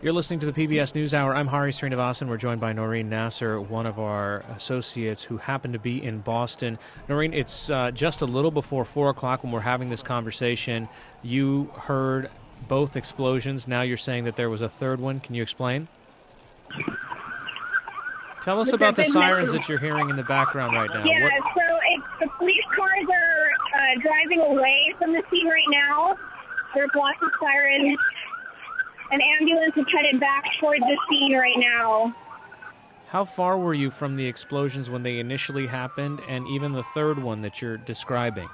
You're listening to the PBS NewsHour. I'm Hari Srinivasan. We're joined by Noreen Nasser, one of our associates who happened to be in Boston. Noreen, it's just a little before 4 o'clock when we're having this conversation. You heard both explosions. Now you're saying that there was a third one. Can you explain? Tell us about the sirens that you're hearing in the background right now. Yeah, the police cars are driving away from the scene right now. There's lots of sirens. An ambulance is headed back towards the scene right now. How far were you from the explosions when they initially happened, and even the third one that you're describing?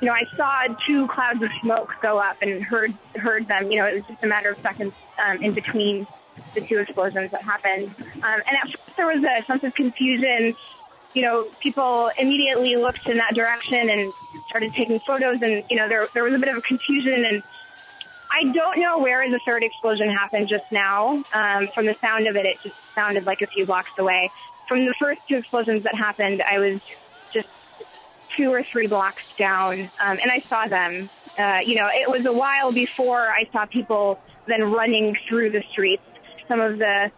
I saw two clouds of smoke go up and heard them. It was just a matter of seconds in between the two explosions that happened. And at first there was a sense of confusion. People immediately looked in that direction and started taking photos, and, there was a bit of a confusion, and I don't know where the third explosion happened just now. From the sound of it, it just sounded like a few blocks away. From the first two explosions that happened, I was just 2 or 3 blocks down, and I saw them. It was a while before I saw people then running through the streets. Some of the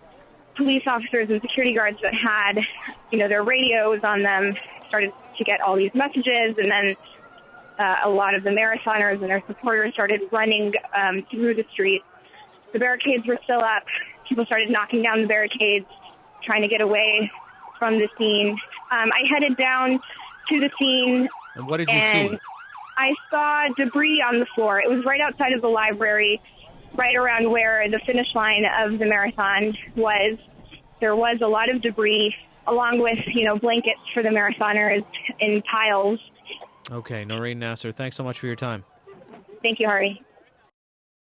police officers and security guards that had, their radios on them started to get all these messages, and then a lot of the marathoners and their supporters started running through the streets. The barricades were still up. People started knocking down the barricades, trying to get away from the scene. I headed down to the scene. And what did you see? I saw debris on the floor. It was right outside of the library, right around where the finish line of the marathon was. There was a lot of debris, along with, blankets for the marathoners in piles. Okay, Noreen Nasser, thanks so much for your time. Thank you, Hari.